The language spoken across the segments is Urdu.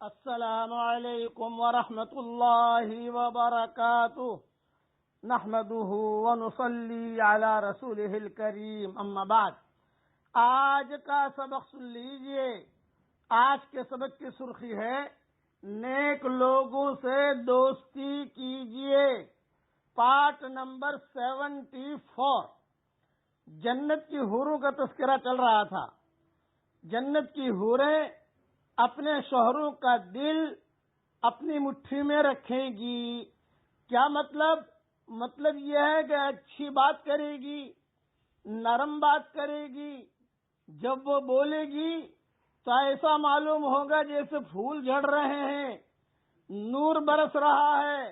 السلام علیکم ورحمۃ اللہ وبرکاتہ نحمده ونصلی علی رسولہ الکریم اما بعد۔ آج کا سبق سن لیجئے۔ آج کے سبق کی سرخی ہے نیک لوگوں سے دوستی کیجئے، پارٹ نمبر 74۔ جنت کی حوروں کا تذکرہ چل رہا تھا۔ جنت کی حوریں اپنے شوہروں کا دل اپنی مٹھی میں رکھیں گی۔ کیا مطلب یہ ہے کہ اچھی بات کرے گی، نرم بات کرے گی۔ جب وہ بولے گی تو ایسا معلوم ہوگا جیسے پھول جھڑ رہے ہیں، نور برس رہا ہے۔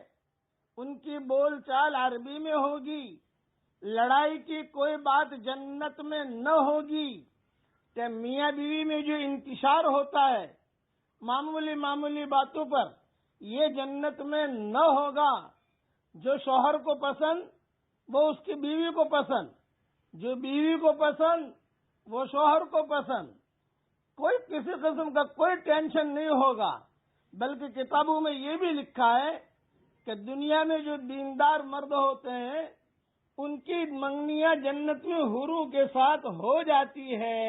ان کی بول چال عربی میں ہوگی۔ لڑائی کی کوئی بات جنت میں نہ ہوگی کہ میاں بیوی میں جو انتشار ہوتا ہے معمولی باتوں پر، یہ جنت میں نہ ہوگا۔ جو شوہر کو پسند وہ اس کی بیوی کو پسند، جو بیوی کو پسند وہ شوہر کو پسند۔ کوئی کسی قسم کا کوئی ٹینشن نہیں ہوگا، بلکہ کتابوں میں یہ بھی لکھا ہے کہ دنیا میں جو دیندار مرد ہوتے ہیں ان کی منگنیاں جنت میں حوروں کے ساتھ ہو جاتی ہے،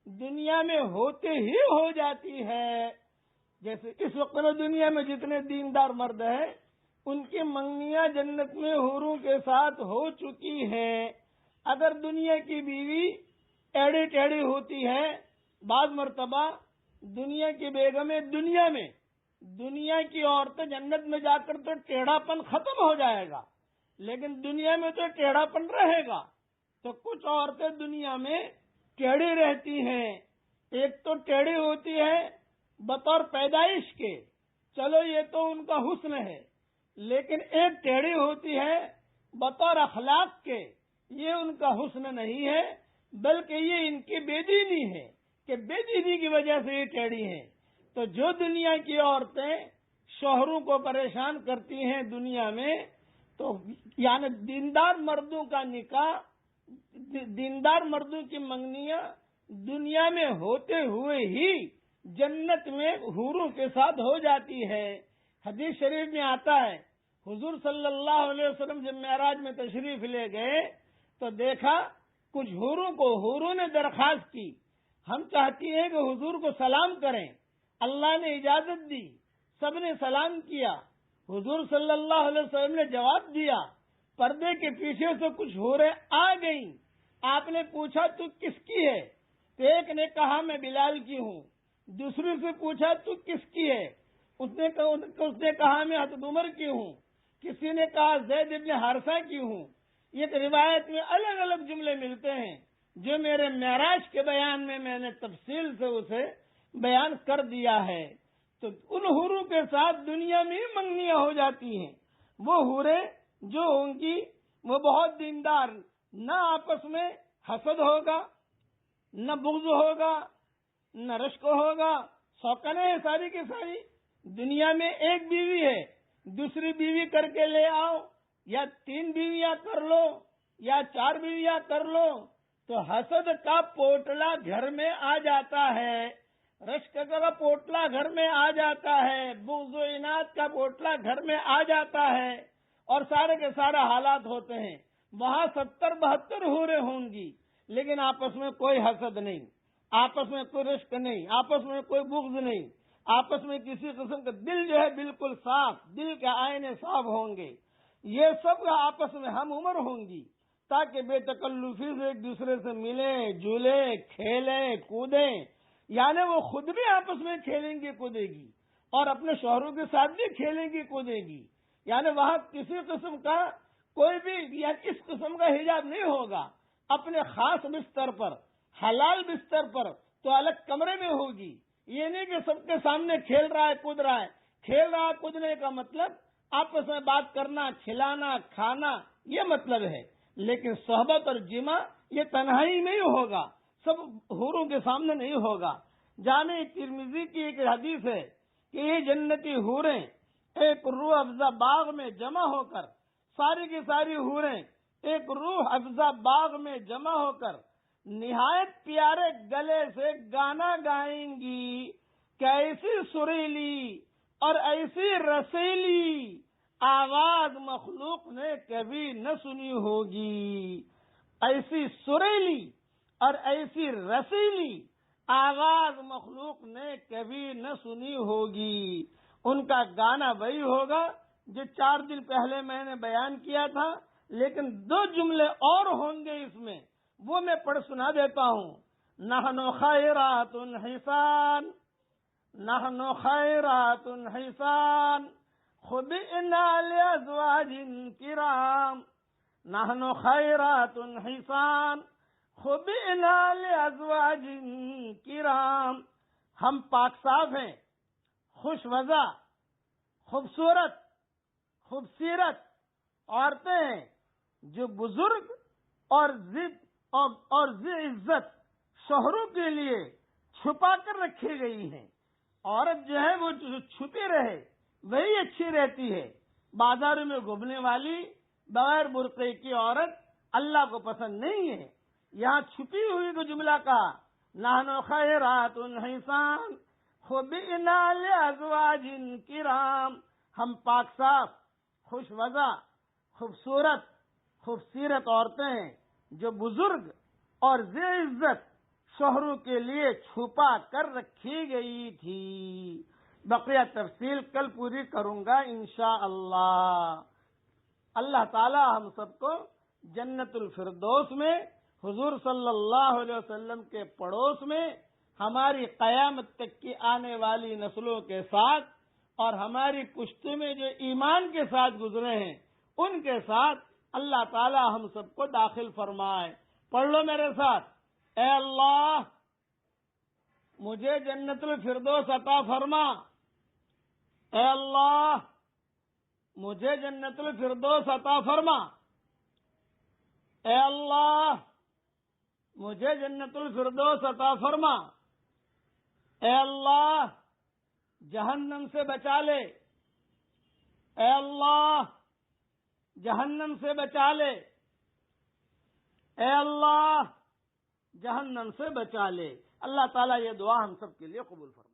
دنیا میں ہوتے ہی ہو جاتی ہے۔ جیسے اس وقت میں دنیا میں جتنے دیندار مرد ہیں ان کی منگنیاں جنت میں حوروں کے ساتھ ہو چکی ہیں۔ اگر دنیا کی بیوی ٹیڑھی ٹیڑھی ہوتی ہے، بعض مرتبہ دنیا کی بیگمیں دنیا کی عورتیں جنت میں جا کر تو ٹیڑھا پن ختم ہو جائے گا، لیکن دنیا میں تو ٹیڑھا پن رہے گا۔ تو کچھ عورتیں دنیا میں ٹیڑھی رہتی ہیں۔ ایک تو ٹیڑھی ہوتی ہے بطور پیدائش کے، چلو یہ تو ان کا حسن ہے، لیکن ایک ٹیڑھی ہوتی ہے بطور اخلاق کے، یہ ان کا حسن نہیں ہے، بلکہ یہ ان کی بے دینی ہے کہ بے دینی کی وجہ سے یہ ٹیڑھی ہیں۔ تو جو دنیا کی عورتیں شوہروں کو پریشان کرتی ہیں دنیا میں، تو یعنی دیندار مردوں کا نکاح، دیندار مردوں کی منگنیاں دنیا میں ہوتے ہوئے ہی جنت میں حوروں کے ساتھ ہو جاتی ہے۔ حدیث شریف میں آتا ہے حضور صلی اللہ علیہ وسلم جب معراج میں تشریف لے گئے تو دیکھا کچھ حوروں نے درخواست کی، ہم چاہتی ہیں کہ حضور کو سلام کریں۔ اللہ نے اجازت دی، سب نے سلام کیا۔ حضور صلی اللہ علیہ وسلم نے جواب دیا، پردے کے پیچھے سے کچھ حوریں آ گئیں۔ آپ نے پوچھا تو کس کی ہے؟ تو ایک نے کہا میں بلال کی ہوں۔ دوسرے سے پوچھا تو کس کی ہے؟ اس نے کہا میں حضرت عمر کی ہوں۔ کسی نے کہا زید ابن حارثہ کی ہوں۔ یہ روایت میں الگ الگ جملے ملتے ہیں جو میرے معراج کے بیان میں میں نے تفصیل سے اسے بیان کر دیا ہے۔ تو ان حوروں کے ساتھ دنیا میں ہی منگنیاں ہو جاتی ہیں۔ وہ حوریں جو ہوں گی وہ بہت دیندار، نہ آپس میں حسد ہوگا، نہ بغض ہوگا، نہ رشک ہوگا، سوکنے ہیں ساری کی ساری۔ دنیا میں ایک بیوی ہے، دوسری بیوی کر کے لے آؤ، یا 3 بیویاں کر لو یا 4 بیویاں کر لو، تو حسد کا پوٹلا گھر میں آ جاتا ہے، رشک کا پوٹلا گھر میں آ جاتا ہے، بغض و عناد کا پوٹلا گھر میں آ جاتا ہے، اور سارے کے سارے حالات ہوتے ہیں۔ وہاں 70-72 حوریں ہوں گی، لیکن آپس میں کوئی حسد نہیں، آپس میں کوئی رشک نہیں، آپس میں کوئی بغض نہیں، آپس میں کسی قسم کا دل جو ہے بالکل صاف، دل کے آئینے صاف ہوں گے۔ یہ سب آپس میں ہم عمر ہوں گی تاکہ بے تکلفی سے ایک دوسرے سے ملیں جلیں کھیلیں کودیں، یعنی وہ خود بھی آپس میں کھیلیں گی کودے گی اور اپنے شوہروں کے ساتھ بھی کھیلیں گی کودے گی، یعنی وہاں کسی قسم کا کوئی بھی یعنی اس قسم کا حجاب نہیں ہوگا۔ اپنے خاص بستر پر، حلال بستر پر تو الگ کمرے میں ہوگی۔ یہ نہیں کہ سب کے سامنے کھیل رہا ہے کود رہا ہے۔ کھیل رہا کودنے کا مطلب آپس میں بات کرنا، کھلانا، کھانا، یہ مطلب ہے، لیکن صحبت اور جمع یہ تنہائی میں ہی ہوگا، سب حوروں کے سامنے نہیں ہوگا۔ جامع ترمذی کی ایک حدیث ہے کہ یہ جنتی حوریں ایک روح افزا باغ میں جمع ہو کر، ساری کی ساری حوریں ایک روح افزا باغ میں جمع ہو کر نہایت پیارے گلے سے گانا گائیں گی کیسی سریلی اور ایسی رسیلی آواز مخلوق نے کبھی نہ سنی ہوگی. ایسی سریلی اور ایسی رسیلی آواز مخلوق نے کبھی نہ سنی ہوگی. ان کا گانا وہی ہوگا جو 4 دن پہلے میں نے بیان کیا تھا، لیکن 2 جملے اور ہوں گے اس میں، وہ میں پڑھ سنا دیتا ہوں. نحن خیرات حسان، نحن خیرات حسان خبئنا لأزواج کرام، نحن خیرات حسان خبئنا لأزواج کرام. ہم پاک صاف ہیں، خوش وضع، خوبصورت، خوبصیرت عورتیں ہیں جو بزرگ اور ذی عزت شوہروں کے لیے چھپا کر رکھی گئی ہیں. عورت جو ہے وہ جو چھپی رہے وہی اچھی رہتی ہے. بازاروں میں گھومنے والی بغیر برقعے کی عورت اللہ کو پسند نہیں ہے. یہاں چھپی ہوئی کو جملہ کہا، نحن خیرات حسان خبئنا لأزواج کرام. ہم پاک صاف، خوش وضع، خوبصورت، خوبصیرت عورتیں ہیں جو بزرگ اور ذی عزت شوہروں کے لیے چھپا کر رکھی گئی تھی. بقیہ تفصیل کل پوری کروں گا انشاءاللہ. اللہ تعالی ہم سب کو جنت الفردوس میں حضور صلی اللہ علیہ وسلم کے پڑوس میں ہماری قیامت تک کی آنے والی نسلوں کے ساتھ اور ہماری پشتوں میں جو ایمان کے ساتھ گزرے ہیں ان کے ساتھ اللہ تعالی ہم سب کو داخل فرمائے. پڑھ لو میرے ساتھ، اے اللہ مجھے جنت الفردوس عطا فرما، اے اللہ مجھے جنت الفردوس عطا فرما، اے اللہ مجھے جنت الفردوس عطا فرما، اے اللہ جہنم سے بچا لے، اے اللہ جہنم سے بچا لے، اے اللہ جہنم سے بچا لے. اللہ تعالیٰ یہ دعا ہم سب کے لیے قبول فرمائے.